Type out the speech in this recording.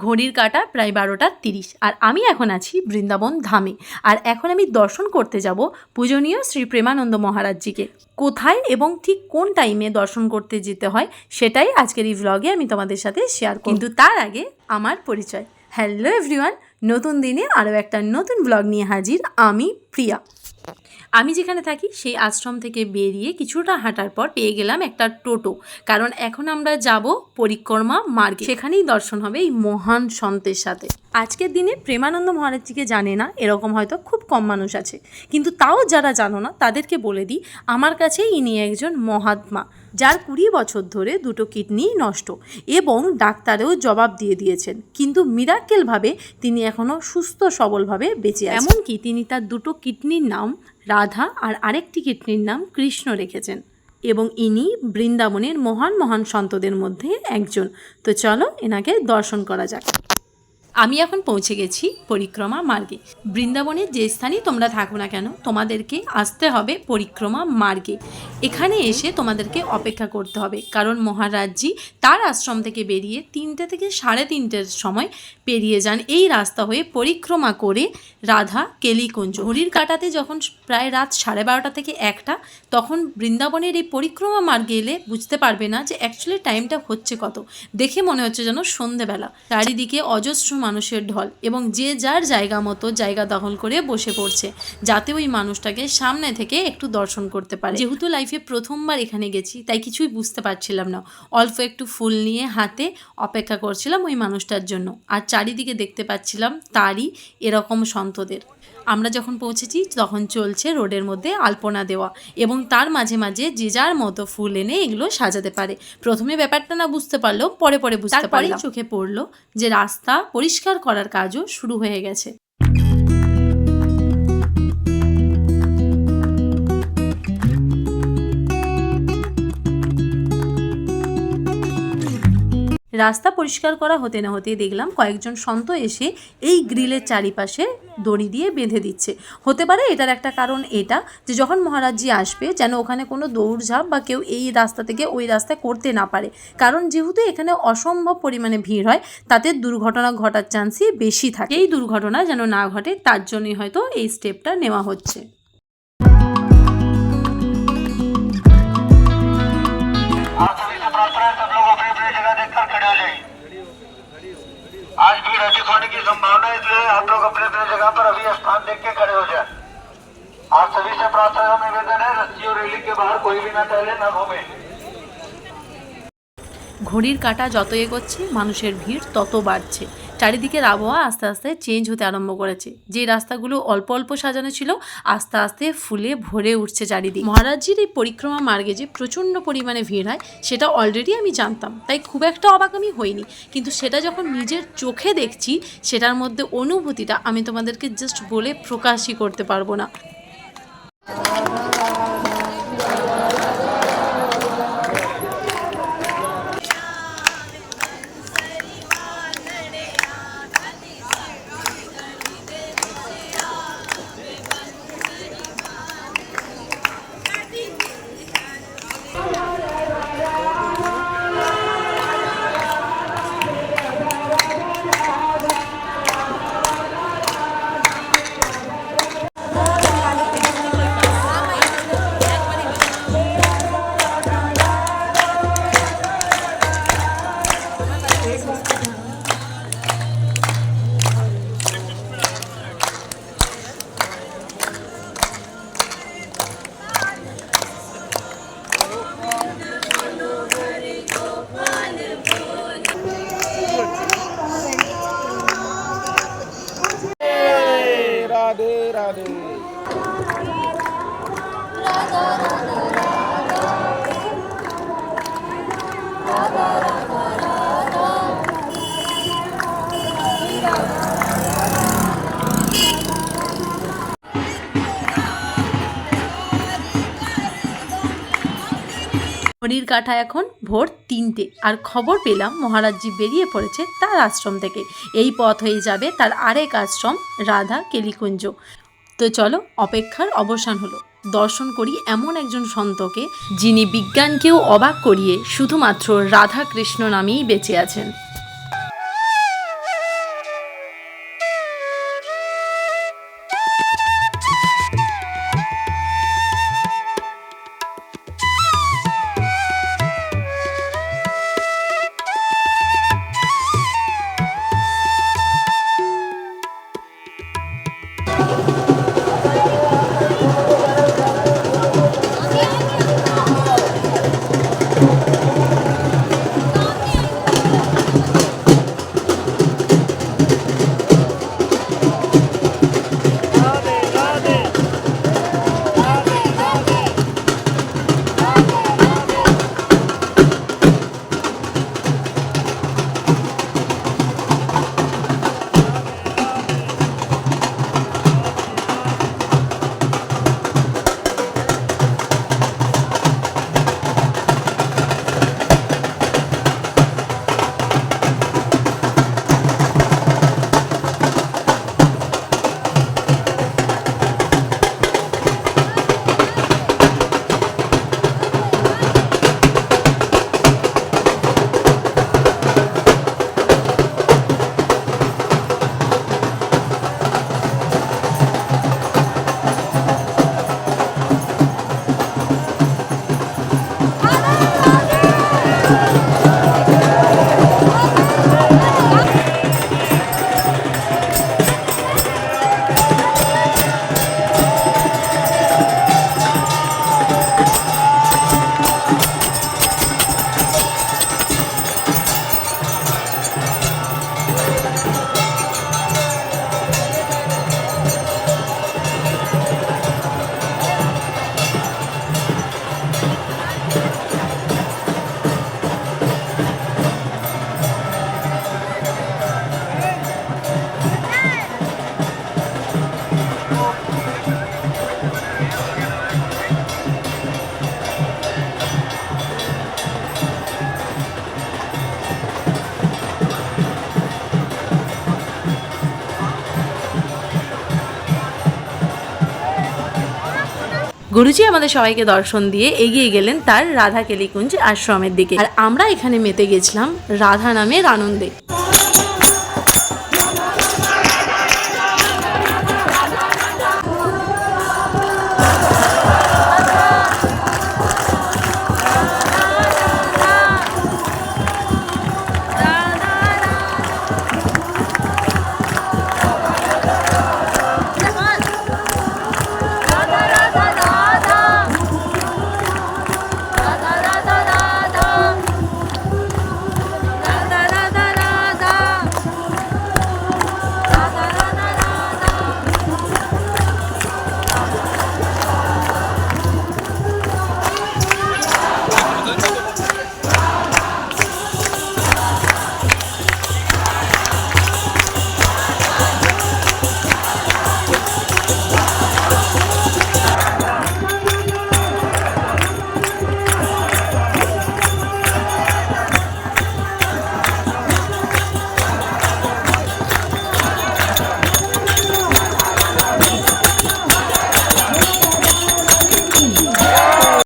ঘড়ির কাঁটা প্রায় 12:30 আর আমি এখন আছি বৃন্দাবন ধামে। আর এখন আমি দর্শন করতে যাব পূজনীয় শ্রী প্রেমানন্দ মহারাজজিকে। কোথায় এবং ঠিক কোন টাইমে দর্শন করতে যেতে হয় সেটাই আজকের এই ব্লগে আমি তোমাদের সাথে শেয়ার করব। কিন্তু তার আগে আমার পরিচয়। হ্যালো এভরিওয়ান, নতুন দিনে আরও একটা নতুন ব্লগ নিয়ে হাজির আমি প্রিয়া। আমি যেখানে থাকি সেই আশ্রম থেকে বেরিয়ে কিছুটা হাঁটার পর পেয়ে গেলাম একটা টোটো, কারণ এখন আমরা যাব পরিক্রমা মার্গে। সেখানেই দর্শন হবে এই মহান সন্তের সাথে। আজকের দিনে প্রেমানন্দ মহারাজজিকে জানে না এরকম হয়তো খুব কম মানুষ আছে, কিন্তু তাও যারা জানো না তাদেরকে বলে দিই, আমার কাছে ইনি একজন মহাত্মা যার 20 বছর ধরে দুটো কিডনি নষ্ট এবং ডাক্তারেও জবাব দিয়ে দিয়েছেন, কিন্তু মিরাক্কেলভাবে তিনি এখনও সুস্থ সবলভাবে বেঁচে আছেন। এমনকি তিনি তার দুটো কিডনির নাম রাধা আর আরেকটি কিডনির নাম কৃষ্ণ রেখেছেন এবং ইনি বৃন্দাবনের মহান মহান সন্তদের মধ্যে একজন। তো চলো এনাকে দর্শন করা যাক। আমি এখন পৌঁছে গেছি পরিক্রমা মার্গে। বৃন্দাবনের যে স্থানই তোমরা থাকো না কেন তোমাদেরকে আসতে হবে পরিক্রমা মার্গে। এখানে এসে তোমাদেরকে অপেক্ষা করতে হবে, কারণ মহারাজজি তার আশ্রম থেকে বেরিয়ে 3টে থেকে 3:30-র সময় পেরিয়ে যান এই রাস্তা হয়ে পরিক্রমা করে রাধা কেলিকুঞ্জ। ঘড়ির কাঁটাতে যখন প্রায় রাত 12:30 থেকে 1টা, তখন বৃন্দাবনের এই পরিক্রমা মার্গে এলে বুঝতে পারবে না যে অ্যাকচুয়ালি টাইমটা হচ্ছে কত। দেখে মনে হচ্ছে যেন সন্ধেবেলা। চারিদিকে অজস্র মানুষের ঢল এবং যে যার জায়গা মতো জায়গা দখল করে বসে পড়ছে, যাতে ওই মানুষটাকে সামনে থেকে একটু দর্শন করতে পারে। যেহেতু লাইফে প্রথমবার এখানে গেছি তাই কিছুই বুঝতে পারছিলাম না। অল্প একটু ফুল নিয়ে হাতে অপেক্ষা করছিলাম ওই মানুষটার জন্য, আর চারিদিকে দেখতে পাচ্ছিলাম তারই এরকম সন্তদের। আমরা যখন পৌঁছেছি তখন চলছে রোডের মধ্যে আলপনা দেওয়া এবং তার মাঝে মাঝে যে যার মতো ফুল এনে এগুলো সাজাতে পারে। প্রথমে ব্যাপারটা না বুঝতে পারলেও পরে পরে বুঝতে পারলাম। চোখে পড়লো যে রাস্তা পরিষ্কার করার কাজও শুরু হয়ে গেছে। রাস্তা পরিষ্কার করা হতে না হতেই দেখলাম কয়েকজন সন্ত এসে এই গ্রিলের চারিপাশে দড়ি দিয়ে বেঁধে দিচ্ছে। হতে পারে এটার একটা কারণ এটা যে যখন মহারাজজি আসবে যেন ওখানে কোনো দৌড়ঝাঁপ বা কেউ এই রাস্তা থেকে ওই রাস্তায় করতে না পারে, কারণ যেহেতু এখানে অসম্ভব পরিমাণে ভিড় হয় তাতে দুর্ঘটনা ঘটার চান্সই বেশি থাকে। এই দুর্ঘটনা যেন না ঘটে তার জন্যই হয়তো এই স্টেপটা নেওয়া হচ্ছে। आज भीड़ अधिक होने की संभावना है, इसलिए आप लोग अपने अपने जगह पर अभी स्थान देख के खड़े हो जाए। आप सभी से प्रार्थना निवेदन है, रस्सी और रेलिंग के बाहर कोई भी ना टहले ना घूमे। ঘড়ির কাঁটা যত এগোচ্ছে মানুষের ভিড় তত বাড়ছে। চারিদিকের আবহাওয়া আস্তে আস্তে চেঞ্জ হতে আরম্ভ করেছে। যে রাস্তাগুলো অল্প অল্প সাজানো ছিল আস্তে আস্তে ফুলে ভরে উঠছে চারিদিক। মহারাজজির এই পরিক্রমা মার্গে যে প্রচণ্ড পরিমাণে ভিড় হয় সেটা অলরেডি আমি জানতাম, তাই খুব একটা অবাক আমি হইনি, কিন্তু সেটা যখন নিজের চোখে দেখছি সেটার মধ্যে অনুভূতিটা আমি তোমাদেরকে জাস্ট বলে প্রকাশই করতে পারবো না। राधे राधे ঘড়ির কাঁটা এখন ভোর 3টে আর খবর পেলাম মহারাজজি বেরিয়ে পড়েছে তার আশ্রম থেকে। এই পথ হয়ে যাবে তার আরেক আশ্রম রাধা কেলিকুঞ্জ। তো চলো অপেক্ষার অবসান হলো। দর্শন করি এমন একজন সন্তকে যিনি বিজ্ঞানকেও অবাক করিয়ে শুধুমাত্র রাধা কৃষ্ণ নামেই বেঁচে আছেন। গুরুজি আমাদের সবাইকে দর্শন দিয়ে এগিয়ে গেলেন তার রাধা কেলিকুঞ্জ আশ্রমের দিকে, আর আমরা এখানে মেতে গেছিলাম রাধা নামের আনন্দে।